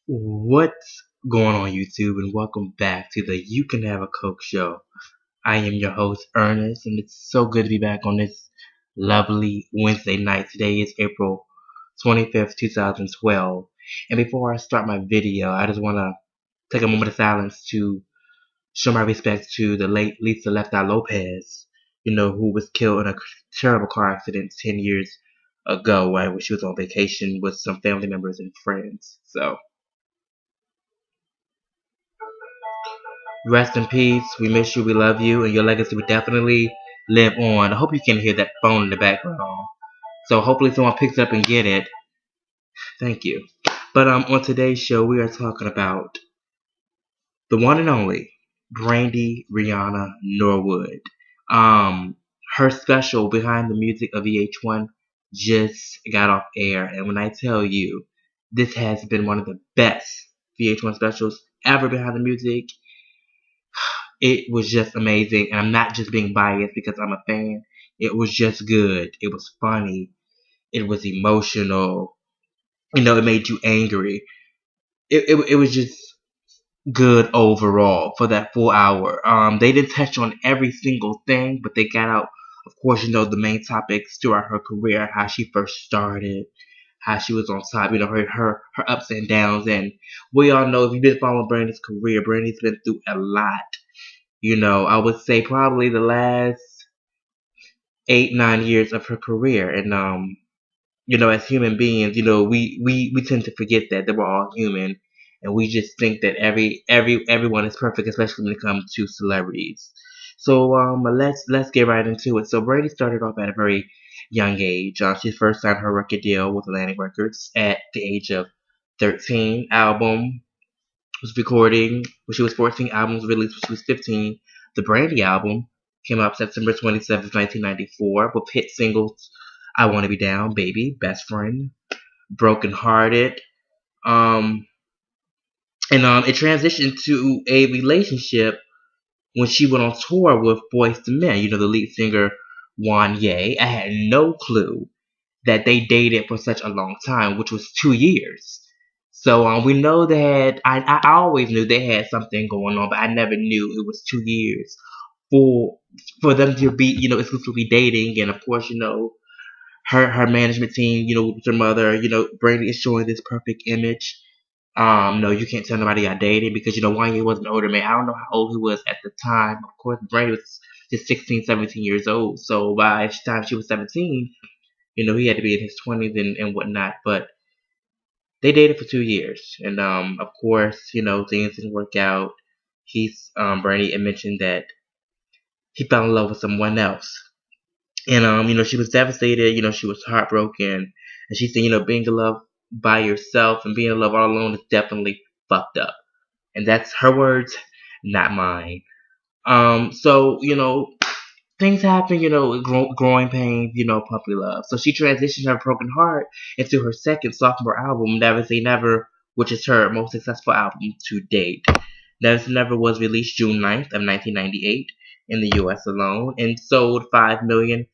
What's going on YouTube, and welcome back to the You Can Have a Coke show. I am your host Ernest, and it's so good to be back on this lovely Wednesday night. Today is April 25th, 2012. And before I start my video, I just want to take a moment of silence to show my respects to the late Lisa Left Eye Lopez, who was killed in a terrible car accident 10 years ago, right, when she was on vacation with some family members and friends. So rest in peace. We miss you. We love you. And your legacy will definitely live on. I hope you can hear that phone in the background. So hopefully someone picks up and get it. Thank you. But on today's show, we are talking about the one and only Brandy Rihanna Norwood. Um, Her special Behind the Music of VH1 just got off air. And when I tell you, this has been one of the best VH1 specials ever behind the music. It was just amazing, and I'm not just being biased because I'm a fan. It was just good. It was funny. It was emotional. It made you angry. It was just good overall for that full hour. They didn't touch on every single thing, but they got out, of course, the main topics throughout her career, how she first started, how she was on top, her ups and downs. And we all know, if you've been following Brandy's career, Brandy's been through a lot. I would say probably the last 8, 9 years of her career. And as human beings, we tend to forget that we're all human, and we just think that everyone is perfect, especially when it comes to celebrities. So let's get right into it. So Brady started off at a very young age. She first signed her record deal with Atlantic Records at the age of 13. Album was recording when she was 14. Albums released when she was 15. The Brandy album came out September 27th, 1994, with hit singles I Want to Be Down, Baby, Best Friend, Broken Hearted. Um, and it transitioned to a relationship when she went on tour with Boyz II Men, the lead singer Juan Ye. I had no clue that they dated for such a long time, which was 2 years. So we know that I always knew they had something going on, but I never knew it was 2 years for for them to be exclusively dating. And of course, her management team, with her mother, Brandy is showing this perfect image. No, you can't tell nobody I dated because Wanye was an older man. I don't know how old he was at the time. Of course, Brandy was just 16, 17 years old. So by the time she was 17, he had to be in his 20s and whatnot. But they dated for 2 years, and of course, things didn't work out. Brandy had mentioned that he fell in love with someone else, and she was devastated. She was heartbroken, and she said, being in love by yourself and being in love all alone is definitely fucked up, and that's her words, not mine. So things happen, growing pains, puppy love. So she transitioned her broken heart into her second sophomore album, Never Say Never, which is her most successful album to date. Never Say Never was released June 9th of 1998 in the U.S. alone and sold 5 million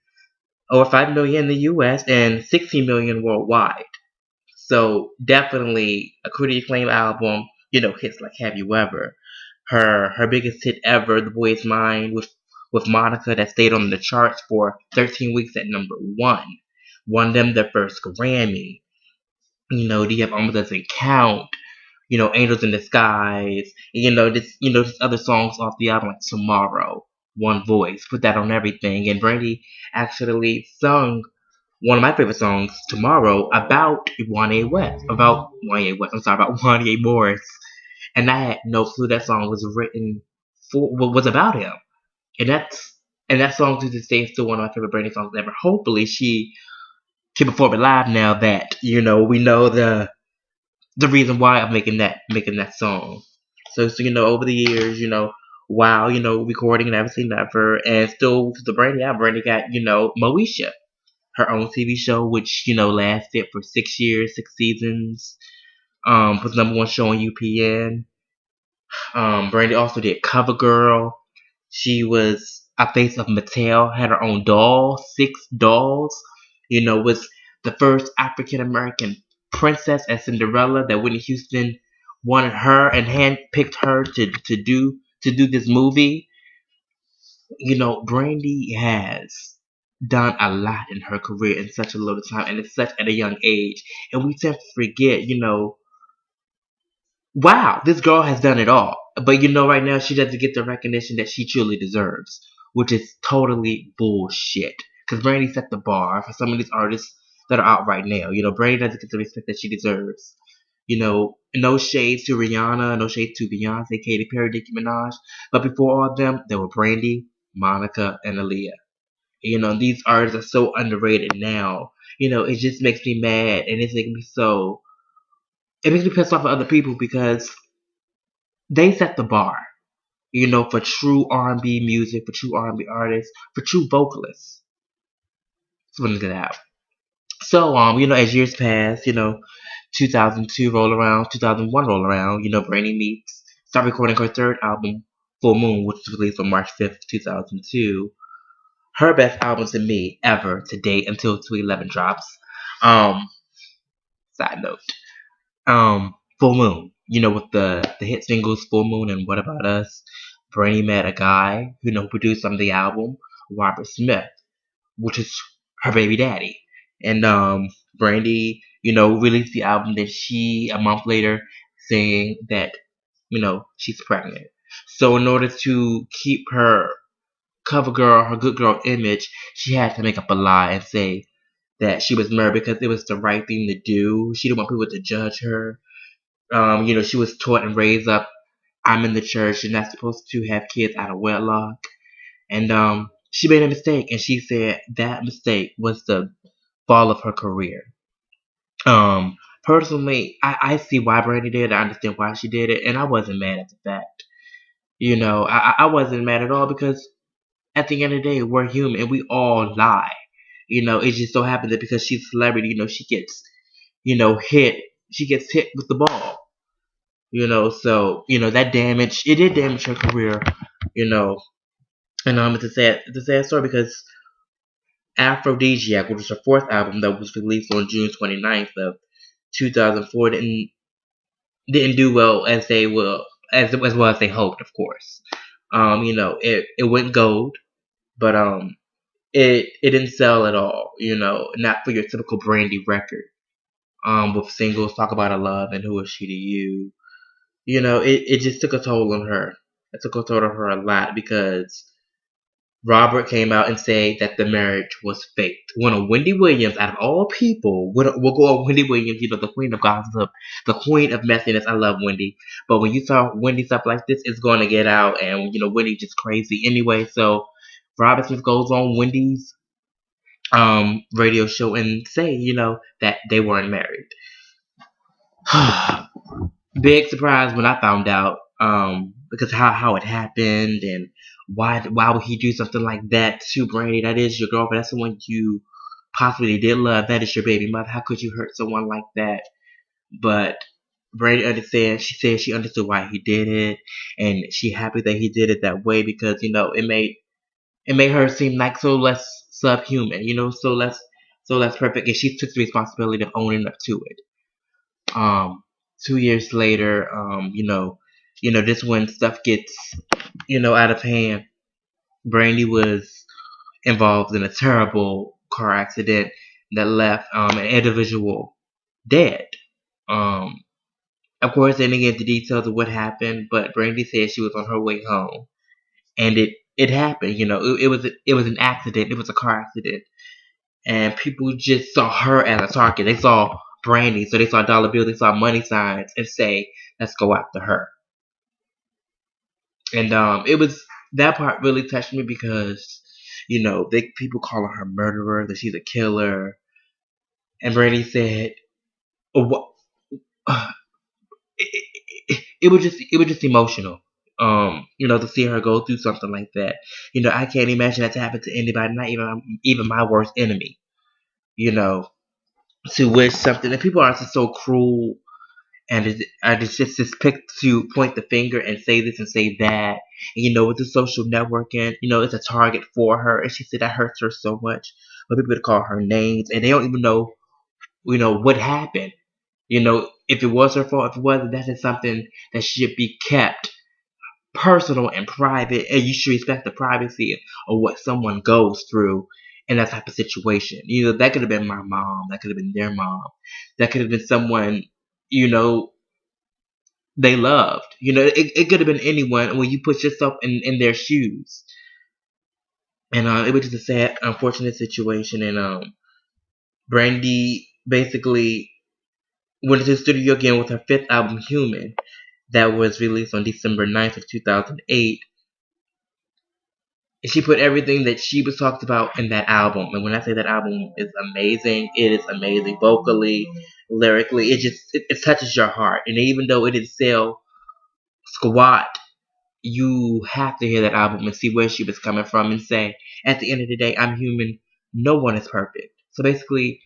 in the U.S. and 16 million worldwide. So definitely a critically acclaimed album. Hits like Have You Ever. Her biggest hit ever, The Boy Is Mine, with Monica, that stayed on the charts for 13 weeks at number one. Won them their first Grammy. Do you have Almost Doesn't Count? Angels in the Skies. And, just other songs off the album like Tomorrow, One Voice. Put that on everything. And Brandy actually sung one of my favorite songs, Tomorrow, about Wanye West. About Wanye West. I'm sorry, about Wanye Morris. And I had no clue that song was written was about him. And that song to this day is still one of my favorite Brandy songs ever. Hopefully she can perform it live now that, we know the reason why I'm making that song. So over the years, while, recording Never Say Never, and still the Brandy album, Brandy got, Moesha, her own TV show, which, lasted for 6 years, 6 seasons. Was number one show on UPN. Brandy also did CoverGirl. She was a face of Mattel, had her own doll, 6 dolls. Was the first African American princess as Cinderella that Whitney Houston wanted her and handpicked her to do this movie. Brandy has done a lot in her career in such a little time and at a young age. And we tend to forget, wow, this girl has done it all. But right now she doesn't get the recognition that she truly deserves, which is totally bullshit. Because Brandy set the bar for some of these artists that are out right now. Brandy doesn't get the respect that she deserves. No shade to Rihanna, no shade to Beyonce, Katy Perry, Nicki Minaj. But before all of them, there were Brandy, Monica, and Aaliyah. These artists are so underrated now. It just makes me mad, and it's making me so. It makes me pissed off at other people because they set the bar. For true R&B music, for true R&B artists, for true vocalists. So let me get out. So as years pass, 2002 roll around, 2001 roll around. Brandy meets, start recording her third album, Full Moon, which was released on March 5th, 2002. Her best album to me ever to date until 211 drops. Um, Side note. Full Moon. With the hit singles Full Moon and What About Us, Brandy met a guy who produced some of the album, Robert Smith, which is her baby daddy. And Brandy, released the album. Then she a month later saying that she's pregnant. So in order to keep her cover girl, her good girl image, she had to make up a lie and say that she was married because it was the right thing to do. She didn't want people to judge her. She was taught and raised up. I'm in the church. You're not supposed to have kids out of wedlock. And she made a mistake, and she said that mistake was the fall of her career. Personally, I see why Brandy did it. I understand why she did it, and I wasn't mad at the fact. I wasn't mad at all because at the end of the day, we're human and we all lie. It just so happens that because she's a celebrity, she gets, hit. She gets hit with the ball. So that damage. It did damage her career. You know, and it's a sad story because Aphrodisiac, which was her fourth album that was released on June 29th of 2004, didn't do well as well as they hoped, of course. It went gold, but it didn't sell at all. Not for your typical Brandy record. With singles Talk About a Love and Who Is She to You. It just took a toll on her. It took a toll on her a lot because Robert came out and said that the marriage was faked. When a Wendy Williams, out of all people, will go on Wendy Williams, the queen of gossip, the queen of messiness. I love Wendy. But when you saw Wendy stuff like this, it's going to get out. And, Wendy's just crazy anyway. So Robert Smith goes on Wendy's radio show and say, that they weren't married. Big surprise when I found out, because how it happened and why would he do something like that to Brandy? That is your girlfriend. That's someone you possibly did love. That is your baby mother. How could you hurt someone like that? But Brandy understands. She said she understood why he did it, and she happy that he did it that way because it made her seem like so less subhuman. So less perfect, and she took the responsibility of owning up to it. 2 years later, this when stuff gets, out of hand. Brandy was involved in a terrible car accident that left an individual dead. Um, of course, they didn't get into details of what happened, but Brandy said she was on her way home, and it happened. It was an accident. It was a car accident, and people just saw her as a target. They saw Brandy, so they saw dollar bills, they saw money signs, and say, "Let's go after her." And it was that part really touched me because people calling her murderer, that she's a killer, and Brandy said, oh, what? It was just emotional. To see her go through something like that. I can't imagine that to happen to anybody, not even my worst enemy. You know, to wish something, and people are just so cruel and I just pick to point the finger and say this and say that. And, with the social networking, it's a target for her. And she said that hurts her so much. But people to call her names and they don't even know, what happened. If it was her fault, if it wasn't, that is something that should be kept personal and private, and you should respect the privacy of what someone goes through in that type of situation. That could have been my mom, that could have been their mom, that could have been someone, you know, they loved. It could have been anyone when you put yourself in their shoes. And it was just a sad, unfortunate situation. And Brandy basically went to the studio again with her fifth album, Human, that was released on December 9th of 2008. She put everything that she was talked about in that album. And when I say that album is amazing, it is amazing vocally, lyrically. It touches your heart. And even though it didn't sell squat, you have to hear that album and see where she was coming from and say, at the end of the day, I'm human. No one is perfect. So basically,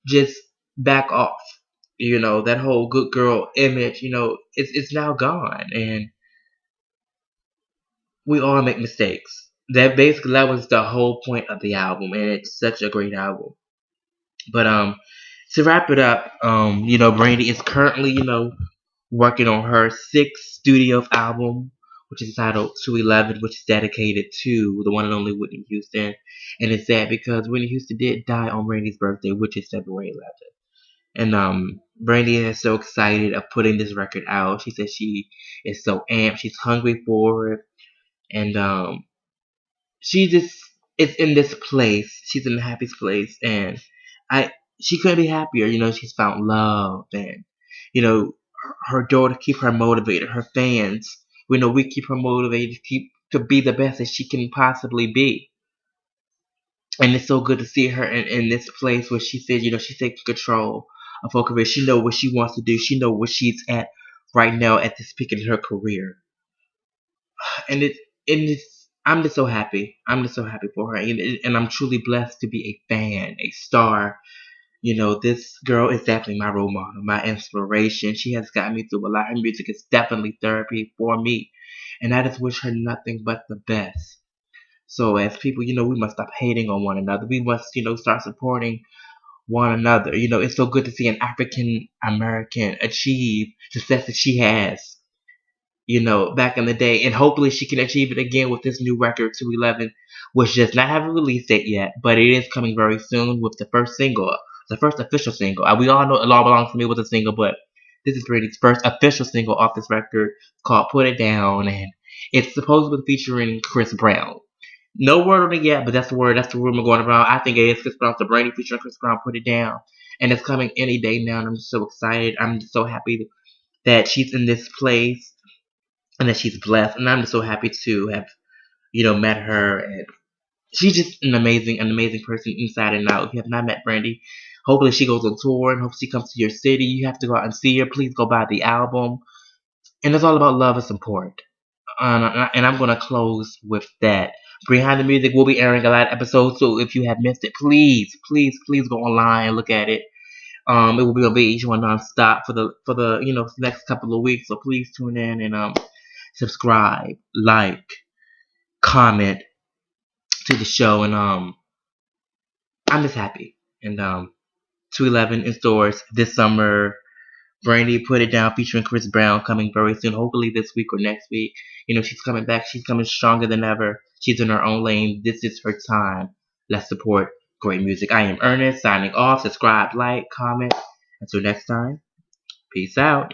just back off. That whole good girl image, it's now gone. And we all make mistakes. That was the whole point of the album, and it's such a great album. But to wrap it up, Brandy is currently, working on her sixth studio album, which is titled 211, which is dedicated to the one and only Whitney Houston. And it's sad because Whitney Houston did die on Brandy's birthday, which is February 11th. And Brandy is so excited of putting this record out. She says she is so amped, she's hungry for it. And she just is in this place. She's in the happiest place, and I she couldn't be happier. She's found love, and her daughter keep her motivated. Her fans, we keep her motivated, keep to be the best that she can possibly be. And it's so good to see her in this place where she said, she's taking control of her career. She know what she wants to do. She know where she's at right now at this peak in her career. And it's I'm just so happy. I'm just so happy for her, and I'm truly blessed to be a fan, a star. This girl is definitely my role model, my inspiration. She has gotten me through a lot. Her music is definitely therapy for me, and I just wish her nothing but the best. So as people, we must stop hating on one another. We must, start supporting one another. It's so good to see an African American achieve success that she has, back in the day. And hopefully she can achieve it again with this new record, 211, which does not have a release date yet, but it is coming very soon with the first single, the first official single. We all know It All Belongs to Me was a single, but this is Brady's first official single off this record called Put It Down, and it's supposedly featuring Chris Brown. No word on it yet, but that's the word. That's the rumor going around. I think it is Chris Brown. So Brandy featuring Chris Brown, Put It Down, and it's coming any day now. And I'm just so excited. I'm just so happy that she's in this place and that she's blessed. And I'm just so happy to have, met her. And she's just an amazing person inside and out. If you have not met Brandy, hopefully she goes on tour and hopefully she comes to your city. You have to go out and see her. Please go buy the album. And it's all about love and support. And I'm going to close with that. Behind the Music will be airing a lot of episodes, so if you have missed it, please go online and look at it. It will be on VH1 nonstop for the next couple of weeks. So please tune in and subscribe, like, comment to the show, and I'm just happy. And 211 in stores this summer. Brandy Put It Down featuring Chris Brown coming very soon, hopefully this week or next week. She's coming back. She's coming stronger than ever. She's in her own lane. This is her time. Let's support great music. I am Ernest, signing off. Subscribe, like, comment. Until next time, peace out.